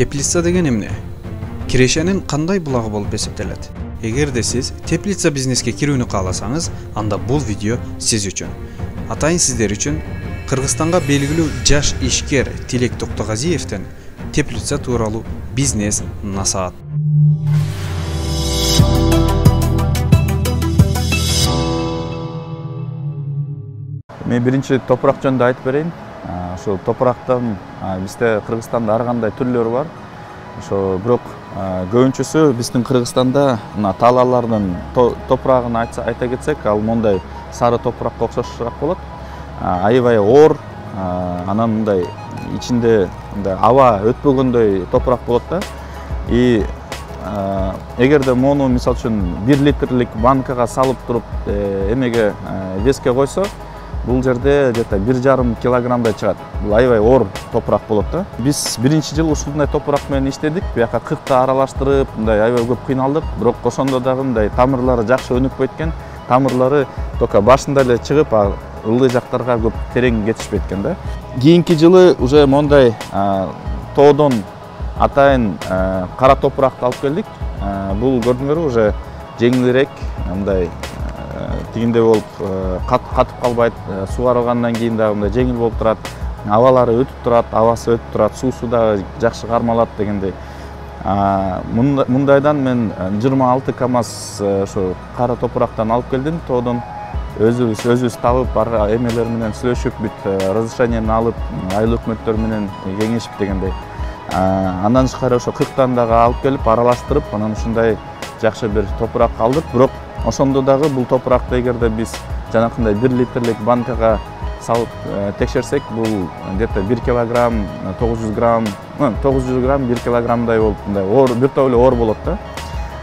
Теплица деген эмне? Кирешенин кандай булагы болуп эсептелет? Эгерде сиз теплица бизнеске кирүүнү кааласаңыз, анда бул видео сиз үчүн. Атайын сиздер үчүн Кыргызстанга белгилүү жаш ишкер Тилек Токтогазиевден теплица тууралуу бизнес насаат. Мен биринчи топурак жөнүндө айтып берейин. Ошо топурактан бизде Кыргызстанда ар кандай түрлөрү бар. Ошо бирок көбүнчөсү биздин Кыргызстанда мына талаалардын топурагын айта кетсек, ал мондай сары топуракка окшошураак болот. Аябай оор, анан мындай ичинде мындай аба өтпөгөндөй топурак болот да. И эгерде мону мисалы үчүн 1 литрлик банкага салып туруп эмеге веске койсо, бул жерде где-то 1,5 килограммдай чыгат. Бул аябай оор топурак болот да. Биз биринчи жыл ушундай топурак менен иштедик. Буяка кыркты аралаштырып, мындай аябай көп кыйналдык. Бирок ошондо дагы мындай тамырлары жакшы өнүкпөй экен. Тамырлары только башында эле чыгып, ылдый жактарга көп терең кетишпей экен да. Кийинки жылы уже мондай тоодон атайын кара топуракты алып келдик. Бул көрдүңөрбү, уже жеңилирээк, мындай тигиндей болуп катып калбайт, сугарылгандан кийин дагы мындай жеңил болуп турат, абалары өтүп турат, абасы өтүп турат, суусу дагы жакшы кармалат дегендей. Мындайдан мен 26 КАМАЗ ошо кара топурактан алып келдим, тоодон өзүбүз табып, эмелер менен сүйлөшүп, бүт разрешениени алып, айыл өкмөттөр менен кеңешип дегендей. Андан тышкары ошо кырктан дагы алып келип, аралаштырып, анан ушундай жакшы бир топурак алдык. Бирок ошондо дагы бул топуракты эгерде биз жанакындай 1 литрлик банкага салып текшерсек, бул где-то 1 килограмм 900 грамм 1 килограммдай болуп, мындай оор, бир топ эле оор болот да.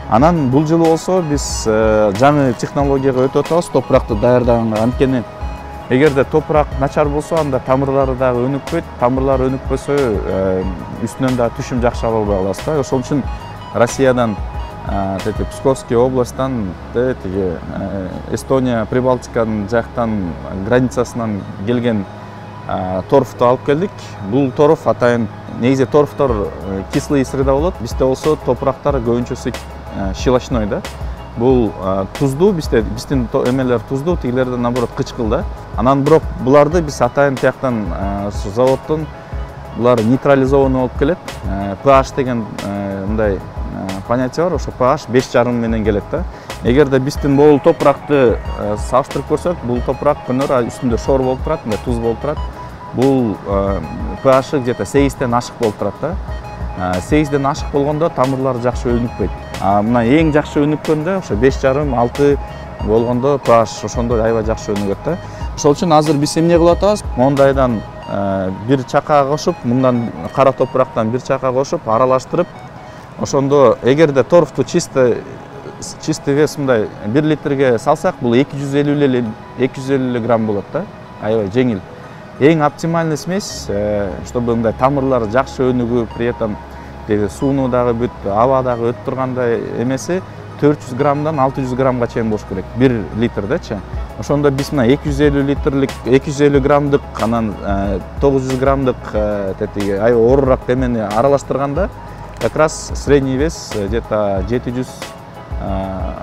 Анан бул жылы болсо биз жаңы технологияга өтүп атабыз, топуракты даярдаганга. Анткени эгерде топурак начар болсо, анда тамырлары дагы өнүкпөйт. Тамырлары өнүкпөсө, үстүнөн дагы түшүм жакшы ала албай калабыз да. Ошол үчүн Россиядан, Псковский областтан, Эстония, Прибалтиканын жактан границасынан келген торфту алып келдик. Бул торф атайын, негизи торфтор кислый среда болот. Бизде болсо топурактар көбүнчөсү щелочной да. Бул туздуу, биздин эмелер туздуу, тигилерден наоборот кычкыл да. Анан бирок буларды биз атайын тияктан заводдон булар нейтрализованный болуп келет. pH деген мындай понятие бар, ошо pH 5,5 менен келет да. Эгерде биздин бул топуракты салыштырып көрсөк, бул топурак көңөр үстүндө шор болуп турат, мындай туз болуп турат. Бул pH где-то 8ден ашык болуп турат да. 8ден ашык болгондо тамырлары жакшы өнүкпөйт. Мына эң жакшы өнүккөндө ошо 5,5-6 болгондо pH ошондо аябай жакшы өнүгөт да. Ошол үчүн азыр биз эмне кылып атабыз? Мондайдан бир чакага кошуп, мындан кара топурактан бир чакага кошуп, аралаштырып, ошондо эгерде торфту чисты вес мындай 1 литрге салсак, бул 250 грамм болот да. Аябай жеңил. Эң оптимальный смесь, чтобы мындай тамырлары жакшы өнүгүп, при этом сууну дагы бүт, аба дагы өтүп тургандай эмеси 400 граммдан 600 граммга чейин болуш керек, 1 литрдечи. Ошондо биз мына 250 граммдык, анан 900 граммдык аябай оорураак эмени аралаштырганда, как раз средний вес где-то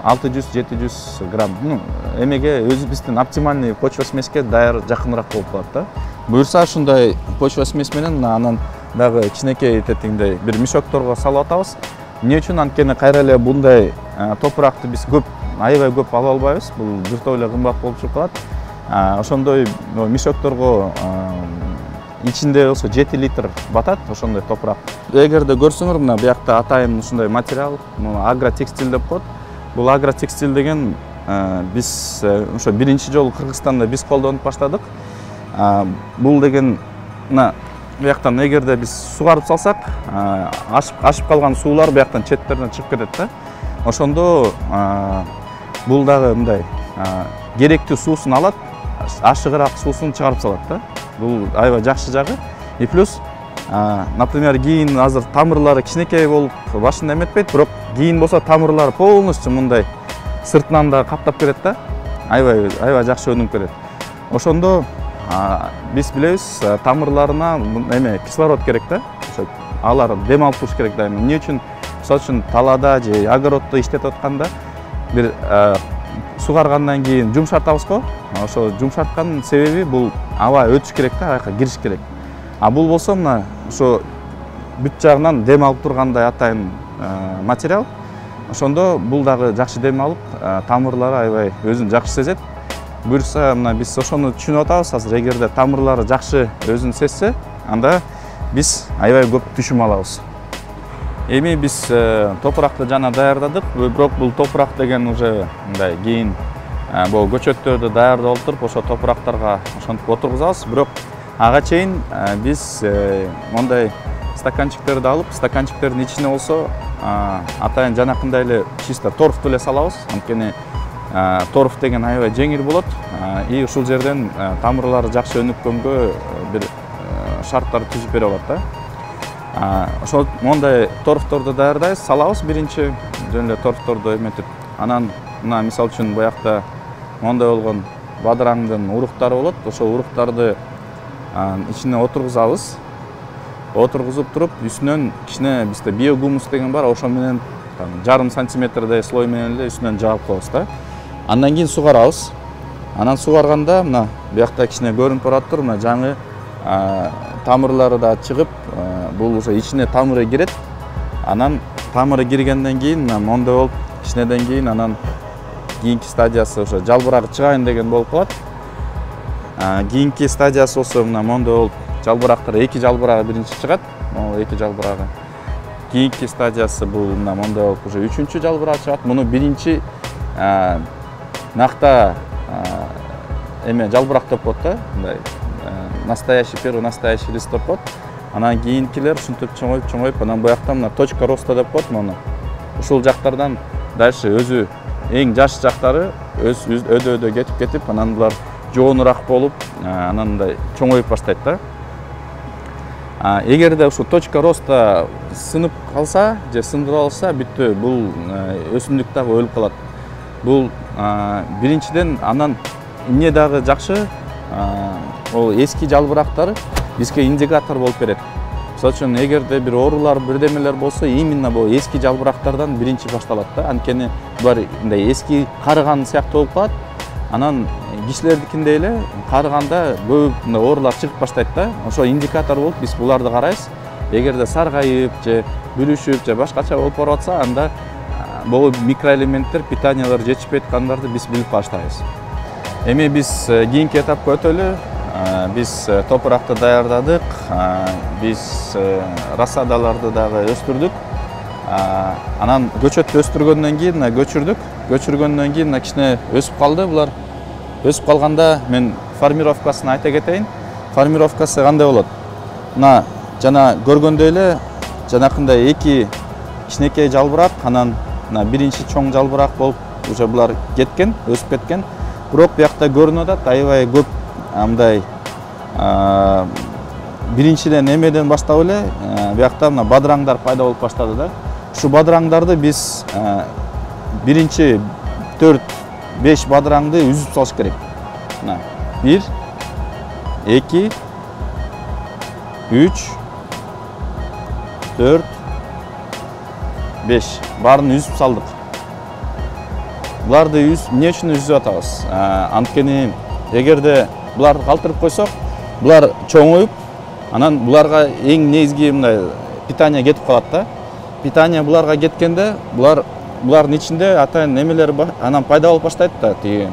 600-700 грамм. Эмеге өзү биздин оптимальный почва смеске даяр жакыныраак болуп калат да. Буюрса ушундай почва смес менен анан дагы кичинекей тетиңдей бир мешокторго салып атабыз. Эмне үчүн? Анткени кайра эле мындай топуракты биз аябай көп ала албайбыз. Бул бир топ эле кымбат болуп чыгып калат. Ошондой мешокторго ичинде болсо 7 литр батат ошондой топурак. Эгерде көрсөңөр, мына буякта атайын ушундай материал, агротекстиль деп коет. Бул агротекстиль деген биз ошо биринчи жолу Кыргызстанда биз колдонуп баштадык. Бул деген мына буяктан эгерде биз сугарып салсак, ашып калган суулар буяктан четтеринен чыгып кетет да. Ошондо бул дагы мындай керектүү суусун алат, ашыгыраак суусун чыгарып салат да. Бул аябай жакшы жагы. И плюс, например, кийин азыр тамырлары кичинекей болуп башында эметпейт, бирок кийин болсо тамырлары полностью мындай сыртынан да каптап келет да. Аябай жакшы өнүгүп келет. Ошондо биз билебиз, тамырларына кислород керек да. алар дем алып туруш керек дайыма. Эмне үчүн? Мисалы үчүн талаада же огороддо иштетип атканда бир сугаргандан кийин жумшартабыз го. Ошо жумшарткандын себеби бул аба өтүш керек да, аяка кириш керек. А бул болсо мына ошо бүт жагынан дем алып тургандай атайын материал. Ошондо бул дагы жакшы дем алып, тамырлары аябай өзүн жакшы сезет. Буюрса, мына биз ошону түшүнүп атабыз. Азыр эгерде тамырлары жакшы өзүн сезсе, анда биз аябай көп түшүм алабыз. Эми биз топуракты жана даярдадык, бирок бул топурак деген уже мындай кийин бул көчөттөрдү даярдап олтуруп, ошо топурактарга ошентип отургузабыз. Бирок ага чейин биз мондай стаканчиктерди алып, стаканчиктердин ичине болсо атайын жанакындай эле чисто торфту эле салабыз. Анткени торф деген аябай жеңил болот. И ушул жерден тамырлары жакшы өнүккөнгө бир шарттар түзүп берип алат да. Ошол мондай торфторду даярдайбыз, салабыз биринчи жөн эле торфторду эметип. Анан мына мисалы үчүн буякта мондай болгон бадыраңдын уруктары болот. Ошол уруктарды ичине отургузабыз. Отургузуп туруп, үстүнөн кичине бизде биогумус деген бар, ошо менен жарым сантиметрдей слой менен эле үстүнөн жаап коебуз да. Андан кийин сугарабыз. Анан сугарганда мына буякта кичине көрүнүп бараттыр, мына жаңы тамырлары да чыгып, бул уже ичине тамыры кирет. Анан тамыры киргенден кийин мына мондай болуп, кичинеден кийин анан кийинки стадиясы ошо жалбырагы чыгайын деген болуп калат. Кийинки стадиясы болсо мына мондай болуп, жалбырактар эки жалбырагы биринчи чыгат. Могу эки жалбырагы. Кийинки стадиясы бул мына мондай болуп уже үчүнчү жалбырак чыгат. Муну биринчи накта эме жалбырак деп коет да. Мындай настоящий, первый настоящий лист деп коет. Анан кийинкилер ушинтип чоңоюп, анан буякта мына точка роста деп коет муну. Ушул жактардан дальше өзү эң жаш жактары өдө кетип, анан булар жоонураак болуп, анан мындай чоңоюп баштайт да. Эгерде ушу точка роста сынып калса же сындырып алса, бүттү, бул өсүмдүк дагы өлүп калат. Бул биринчиден анан эмне дагы жакшы, ол эски жалбырактар бизге индикатор болуп берет. Мисалы үчүн эгерде бир оорулар, бирдемелер болсо, именно бул эски жалбырактардан биринчи башталат да. Анткени булар мындай эски карыган сыяктуу болуп калат. Анан кишилердикиндей эле карыганда көп оорулар чыгып баштайт да. Ошо индикатор болуп биз буларды карайбыз. Эгерде саргайып же бүлүшүп же башкача болуп барып атса, анда бул микроэлементтер, питаниялар жетишпей аткандарды биз билип баштайбыз. Эми биз кийинки этапка өтөлү. Биз топуракты даярдадык. Биз рассадаларды дагы өстүрдүк. Анан көчөттү өстүргөндөн кийин көчүрдүк. Көчүргөндөн кийин кичине өсүп калды булар. Өсүп калганда мен формировкасын айта кетейин. Формировкасы кандай болот? Мына жана көргөндөй эле жанакындай эки кичинекей жалбырак, анан мына биринчи чоң жалбырак болуп уже булар кеткен, өсүп кеткен. Бирок буякта көрүнүп атат аябай көп мындай биринчиден эмеден баштап эле буякта мына бадыраңдар пайда болуп баштады да. Ушу бадыраңдарды биз биринчи 4-5 бадыраңды үзүп салыш керек. Мына 1 2 3 4 5 барын үзүп салдык. Буларды эмне үчүн үзүп атабыз? Анткени эгерде буларды калтырып койсок, булар чоңоюп, анан буларга эң негизги мындай питание кетип калат да. Питание буларга кеткенде, булардын ичинде атайын немелер анан пайда болуп баштайт да, тиги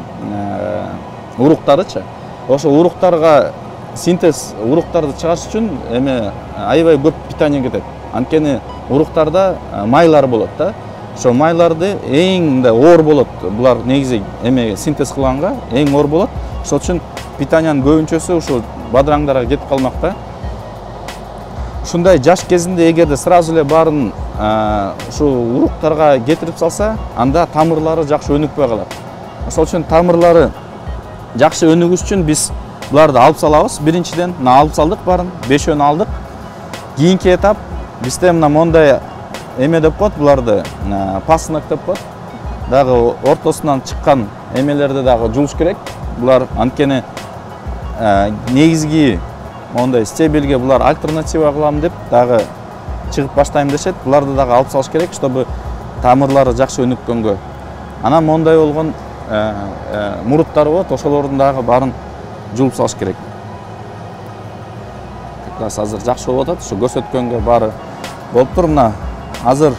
уруктарычы. Ошо уруктарга синтез, уруктарды чыгарыш үчүн эме аябай көп питание кетет. Анткени уруктарда майлар болот да. Ошо майларды эң мындай оор болот. Булар негизи эме синтез кылганга эң оор болот. Ошол үчүн питаниянын көбүнчөсү ушу бадыраңдарга кетип калмак да. Ушундай жаш кезинде эгерде сразу эле баарын ушу уруктарга кетирип салса, анда тамырлары жакшы өнүкпөй калат. Ошол үчүн тамырлары жакшы өнүгүш үчүн биз буларды алып салабыз. Биринчиден мына алып салдык барын, 5-өн алдык. Кийинки этап бизде мына мондай эме деп коет, буларды пасынок деп коет. Дагы ортосунан чыккан эмелерди дагы жууш керек. Булар анткени негизги мондай стебелге булар альтернатива кылам деп дагы чыгып баштайм дешет. Буларды дагы алып салыш керек, чтобы тамырлары жакшы өнүккөнгө. Анан мондай болгон муруттар болот, ошолордун дагы баарын жууп салыш керек. Азыр жакшы болуп атат, ушу көрсөткөнгө баары болуп тур. Мына азыр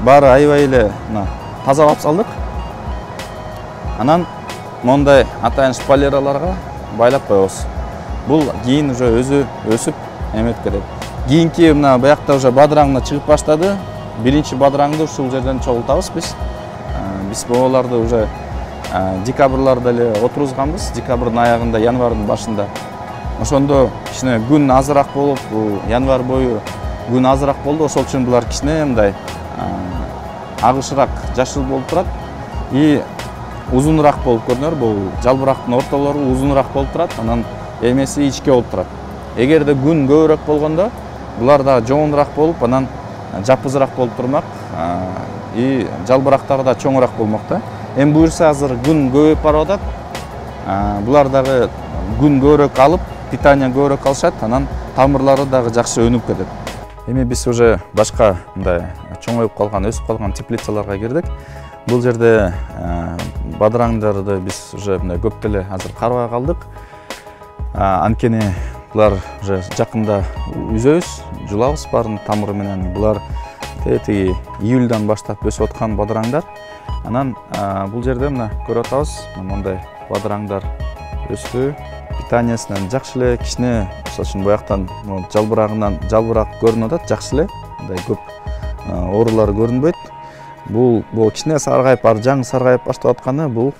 баары аябай эле тазалап салдык. Анан мондай атайын шпалераларга байлап коебуз. Бул кийин уже өзү өсүп эметип кетет. Кийинки мына буякта уже бадыраңына чыгып баштады. Биринчи бадыраңды ушул жерден чогултабыз биз. Биз боларды уже декабрларда эле отургузганбыз. Декабрдын аягында, январдын башында. Ошондо кичине күн азыраак болуп, январь бою күн азыраак болду. Ошол үчүн булар кичине мындай агышыраак, жашыл болуп турат. И узунураак болуп көрүнөр. Бул жалбырактын ортолору узунураак болуп турат. Анан эмеси ичке болуп турат. Эгерде күн көбүрөөк болгондо булар да жоонураак болуп, анан жапызыраак болуп турмак. И жалбырактары да чоңураак болмок да. Эми буюрса азыр күн көбөйүп барып атат. Булар дагы күн көбүрөөк алып, питание көбүрөөк алышат, анан тамырлары дагы жакшы өнүп кетет. Эми биз уже башка мындай чоңоюп калган, өсүп калган теплицаларга кирдик. Бул жерде бадыраңдарды биз уже мындай көп деле азыр карабай калдык. Анткени булар уже жакында үзөбүз, жулабыз баарын тамыры менен. Булар теги июльдан баштап өсүп аткан бадыраңдар. Анан бул жерде мына көрүп атабыз, мондай бадыраңдар өстү. Питаниясынан жакшы эле, кичине мисалы үчүн буяктан жалбырагынан жалбырак көрүнүп атат, жакшы эле. Мындай көп оорулар көрүнбөйт. Бул кичине саргайып, жаңы саргайып баштап атканы бул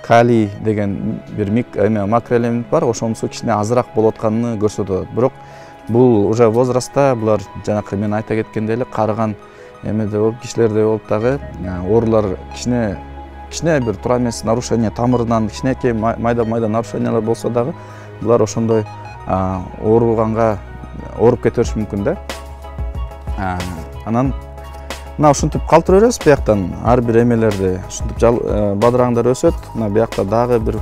калий деген бир макроэлемент бар, ошонусу кичине азыраак болуп атканын көрсөтөт. Бирок бул уже возрастта булар жанакы мен айта кеткендей эле карыган эмеде болуп, кишилерде болуп дагы оорулар кичине бир туура эмес нарушение тамырынан кичинекей майда нарушениялар болсо дагы булар ошондой ооруганга ооруп кете бериши мүмкүн да. Анан мына ушинтип калтыра беребиз бияктан ар бир эмелерди. Ушинтип бадыраңдар өсөт. Мына биякта дагы бир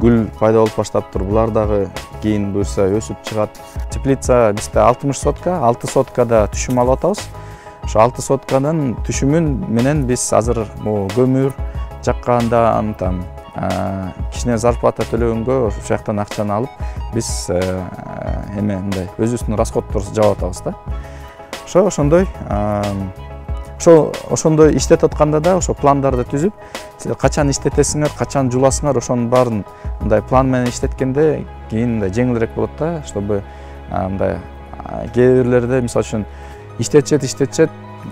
гүл пайда болуп баштап тур. Булар дагы кийин буюрса өсүп чыгат. Теплица бизде 60 сотка, 6 соткада түшүм алып атабыз. Ошо 6 сотканын түшүмүн менен биз азыр көмүр жакканда антам кичине зарплата төлөгөнгө ошол жактан акчаны алып биз эме мындай өзүбүздүн расходторубузду жаап атабыз да. Ошондой иштетип атканда да ошо пландарды түзүп, силер качан иштетесиңер, качан жуласыңар, ошонун баарын мындай план менен иштеткенде кийин мындай жеңилирээк болот да, чтобы мындай кээ бирлерде мисалы үчүн иштетишет,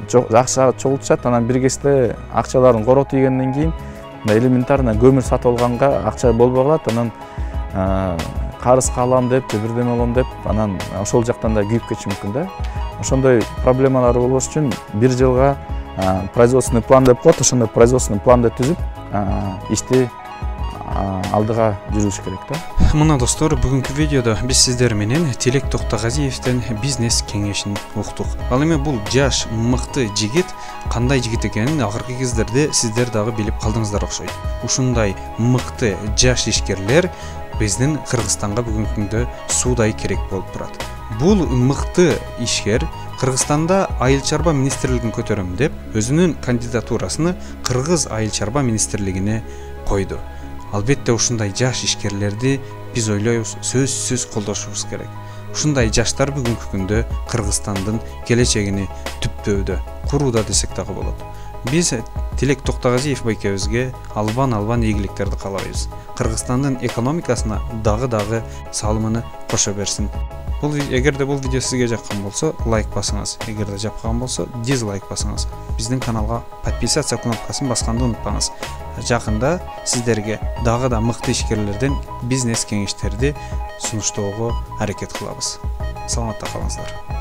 жакшы чогултушат, анан бир кезде акчаларын коротуп ийгенден кийин элементарно көмүр сатып алганга акча болбой калат, анан карызга алам деп, бирдеме болом деп, анан ошол жактан да күйүп кетиши мүмкүн да. Ошондой проблемалар болбош үчүн бир жылга производственный план деп коет, ошондой производственный планды түзүп, ишти алдыга жүргүзүш керек да. Мына достор, бүгүнкү видеодо биз сиздер менен Тилек Токтогазиевден бизнес кеңешин уктук. Ал эми бул жаш, мыкты жигит кандай жигит экенин акыркы кездерде сиздер дагы билип калдыңыздар окшойт. Ушундай мыкты жаш ишкерлер биздин Кыргызстанга бүгүнкү күндө суудай керек болуп турат. Бул мыкты ишкер Кыргызстанда айыл чарба министрлигин көтөрөм деп өзүнүн кандидатурасыны Кыргыз айыл чарба министрлигине койду. Албетте ушундай жаш ишкерлерди биз ойлойбуз сөзсүз колдошубуз керек. Ушундай жаштар бүгүнкү күндө Кыргызстандын келечегини түптөөдө курууда десек дагы болот. Биз Тилек Токтогазиев байкебизге албан ийгиликтерди каалайбыз. Кыргызстандын экономикасына дагы салымын кошо берсин. Эгерде бул видео сизге жаккан болсо, лайк басыңыз. Эгерде жакпаган болсо, дизлайк басыңыз. Биздин каналга подписаться кнопкасын басканды унутпаңыз. Жакында сиздерге дагы да мыкты ишкерлерден бизнес кеңештерди сунуштоого аракет кылабыз. Саламатта калыңыздар.